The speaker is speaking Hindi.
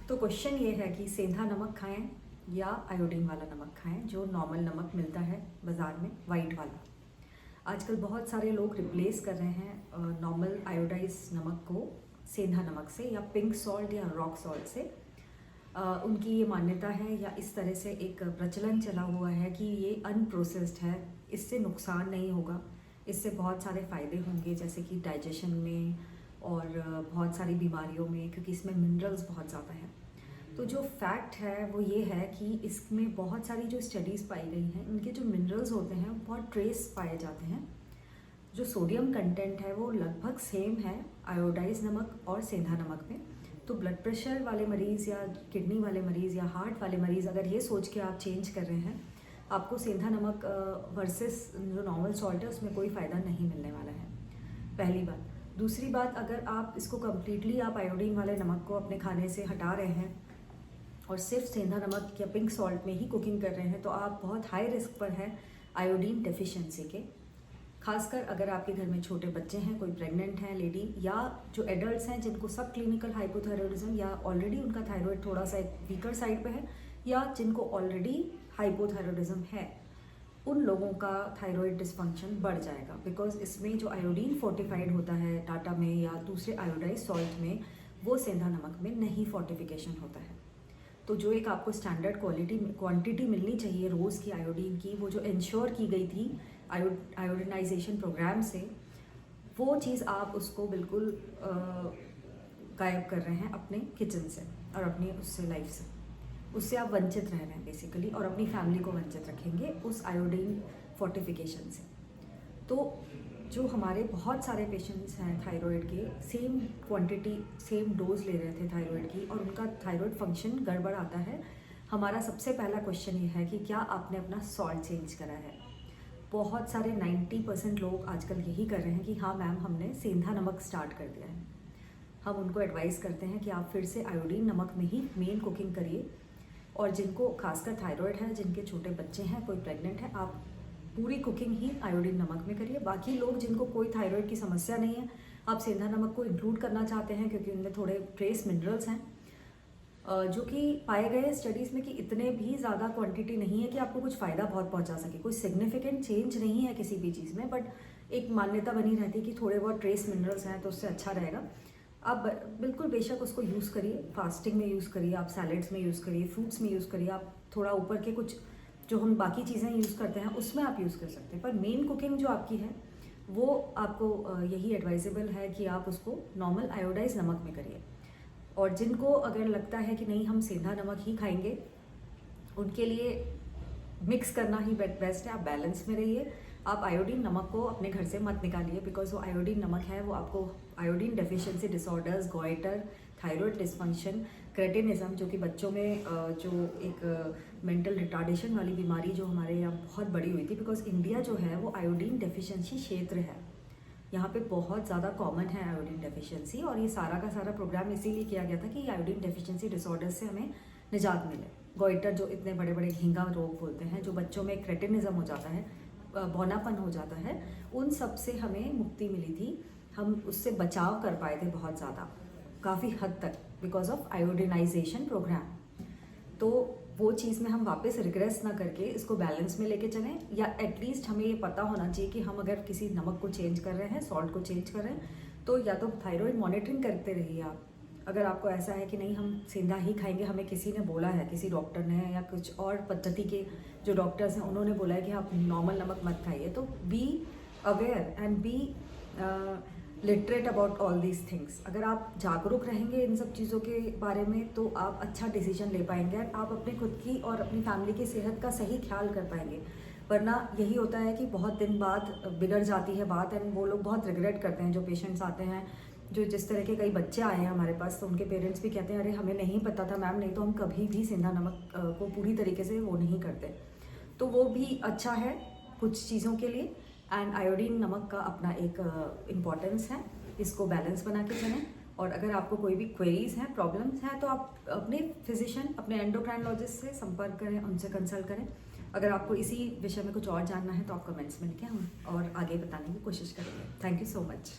तो क्वेश्चन ये है कि सेंधा नमक खाएं या आयोडीन वाला नमक खाएं, जो नॉर्मल नमक मिलता है बाज़ार में, वाइट वाला। आजकल बहुत सारे लोग रिप्लेस कर रहे हैं नॉर्मल आयोडाइज नमक को सेंधा नमक से या पिंक सॉल्ट या रॉक सॉल्ट से। उनकी ये मान्यता है या इस तरह से एक प्रचलन चला हुआ है कि ये अनप्रोसेस्ड है, इससे नुकसान नहीं होगा, इससे बहुत सारे फ़ायदे होंगे जैसे कि डाइजेशन में और बहुत सारी बीमारियों में, क्योंकि इसमें मिनरल्स बहुत ज़्यादा हैं। तो जो फैक्ट है वो ये है कि इसमें बहुत सारी जो स्टडीज़ पाई गई हैं, इनके जो मिनरल्स होते हैं वो बहुत ट्रेस पाए जाते हैं। जो सोडियम कंटेंट है वो लगभग सेम है आयोडाइज नमक और सेंधा नमक में। तो ब्लड प्रेशर वाले मरीज़ या किडनी वाले मरीज़ या हार्ट वाले मरीज़ अगर ये सोच के आप चेंज कर रहे हैं, आपको सेंधा नमक वर्सेस जो नॉर्मल सॉल्ट है उसमें कोई फ़ायदा नहीं मिलने वाला है, पहली बात। दूसरी बात, अगर आप इसको कम्प्लीटली आप आयोडीन वाले नमक को अपने खाने से हटा रहे हैं और सिर्फ सेंधा नमक या पिंक सॉल्ट में ही कुकिंग कर रहे हैं, तो आप बहुत हाई रिस्क पर हैं आयोडीन डेफिशिएंसी के। खासकर अगर आपके घर में छोटे बच्चे हैं, कोई प्रेग्नेंट हैं लेडी, या जो एडल्ट्स हैं जिनको सब क्लिनिकल हाइपोथायरॉयडिज्म या ऑलरेडी उनका थायराइड थोड़ा सा वीकर साइड पे है, या जिनको ऑलरेडी हाइपोथायरॉयडिज्म है, उन लोगों का थायराइड डिसफंक्शन बढ़ जाएगा। बिकॉज इसमें जो आयोडीन फोर्टिफाइड होता है टाटा में या दूसरे आयोडाइज सॉल्ट में, वो सेंधा नमक में नहीं फोर्टिफिकेशन होता है। तो जो एक आपको स्टैंडर्ड क्वांटिटी मिलनी चाहिए रोज़ की आयोडीन की, वो जो इंश्योर की गई थी आयोडिनाइजेशन प्रोग्राम से, वो चीज़ आप उसको बिल्कुल गायब कर रहे हैं अपने किचन से और अपनी उससे लाइफ से। उससे आप वंचित रह रहे हैं बेसिकली, और अपनी फैमिली को वंचित रखेंगे उस आयोडीन फोर्टिफिकेशन से। तो जो हमारे बहुत सारे पेशेंट्स हैं थायराइड के, सेम क्वांटिटी सेम डोज ले रहे थे थायराइड की और उनका थायराइड फंक्शन गड़बड़ आता है। हमारा सबसे पहला क्वेश्चन ये है कि क्या आपने अपना सॉल्ट चेंज करा है। बहुत सारे 90% लोग आजकल यही कर रहे हैं कि हाँ मैम, हमने सेंधा नमक स्टार्ट कर दिया है। हम उनको एडवाइस करते हैं कि आप फिर से आयोडीन नमक में ही मेन कुकिंग करिए, और जिनको खासकर थायराइड है, जिनके छोटे बच्चे हैं, कोई प्रेग्नेंट है, आप पूरी कुकिंग ही आयोडीन नमक में करिए। बाकी लोग जिनको कोई थायराइड की समस्या नहीं है, आप सेंधा नमक को इंक्लूड करना चाहते हैं क्योंकि उनमें थोड़े ट्रेस मिनरल्स हैं, जो कि पाए गए स्टडीज़ में कि इतने भी ज़्यादा क्वांटिटी नहीं है कि आपको कुछ फ़ायदा बहुत पहुंचा सके। कोई सिग्निफिकेंट चेंज नहीं है किसी भी चीज़ में, बट एक मान्यता बनी रहती है कि थोड़े बहुत ट्रेस मिनरल्स हैं तो उससे अच्छा रहेगा। आप बिल्कुल बेशक उसको यूज़ करिए, फास्टिंग में यूज़ करिए, आप सैलड्स में यूज़ करिए, फ्रूट्स में यूज़ करिए, आप थोड़ा ऊपर के कुछ जो हम बाकी चीज़ें यूज़ करते हैं उसमें आप यूज़ कर सकते हैं। पर मेन कुकिंग जो आपकी है वो आपको यही एडवाइजेबल है कि आप उसको नॉर्मल आयोडाइज नमक में करिए। और जिनको अगर लगता है कि नहीं हम सेंधा नमक ही खाएंगे, उनके लिए मिक्स करना ही बेस्ट है। आप बैलेंस में रहिए, आप आयोडीन नमक को अपने घर से मत निकालिए, बिकॉज वो आयोडीन नमक है वो आपको iodine deficiency disorders, goitre, thyroid dysfunction, cretinism, जो कि बच्चों में जो एक मेंटल रिटार्डेशन वाली बीमारी जो हमारे यहाँ बहुत बड़ी हुई थी, बिकॉज इंडिया जो है वो आयोडीन डेफिशिएंसी क्षेत्र है, यहाँ पे बहुत ज़्यादा कॉमन है आयोडीन डेफिशिएंसी। और ये सारा का सारा प्रोग्राम इसीलिए किया गया था कि आयोडीन डेफिशिएंसी डिसऑर्डर्स से हमें निजात मिले। गोइटर जो इतने बड़े बड़े घींगा रोग बोलते हैं, जो बच्चों में क्रेटिनिज्म हो जाता है, बौनापन हो जाता है, उन सब से हमें मुक्ति मिली थी। हम उससे बचाव कर पाए थे बहुत ज़्यादा, काफ़ी हद तक, बिकॉज ऑफ आयोडिनाइजेशन प्रोग्राम। तो वो चीज़ में हम वापस रिग्रेस ना करके इसको बैलेंस में लेके चलें, या एटलीस्ट हमें ये पता होना चाहिए कि हम अगर किसी नमक को चेंज कर रहे हैं, सॉल्ट को चेंज कर रहे हैं, तो या तो थायराइड मॉनिटरिंग करते रहिए आप। अगर आपको ऐसा है कि नहीं हम सेंधा ही खाएंगे, हमें किसी ने बोला है, किसी डॉक्टर ने या कुछ और पद्धति के जो डॉक्टर्स हैं उन्होंने बोला है कि आप नॉर्मल नमक मत खाइए, तो be aware and be literate about all these things. अगर आप जागरूक रहेंगे इन सब चीज़ों के बारे में, तो आप अच्छा डिसीजन ले पाएंगे, आप अपने खुद की और अपनी फैमिली की सेहत का सही ख्याल कर पाएंगे। वरना यही होता है कि बहुत दिन बाद बिगड़ जाती है बात, एंड वो लोग बहुत रिग्रेट करते हैं। जो पेशेंट्स आते हैं, जो जिस तरह के कई बच्चे आए हैं हमारे पास, तो उनके पेरेंट्स भी कहते हैं अरे हमें नहीं पता था मैम, नहीं तो हम कभी भी सेंधा नमक को पूरी तरीके से वो नहीं करते। तो वो भी अच्छा है कुछ चीज़ों के लिए, एंड आयोडीन नमक का अपना एक इम्पॉर्टेंस है, इसको बैलेंस बना के चलें। और अगर आपको कोई भी क्वेरीज हैं, प्रॉब्लम्स हैं, तो आप अपने फिजिशियन, अपने एंडोक्राइनोलॉजिस्ट से संपर्क करें, उनसे कंसल्ट करें। अगर आपको इसी विषय में कुछ और जानना है तो आप कमेंट्स में लिखें, हम और आगे बताने की कोशिश करेंगे। Thank you so much.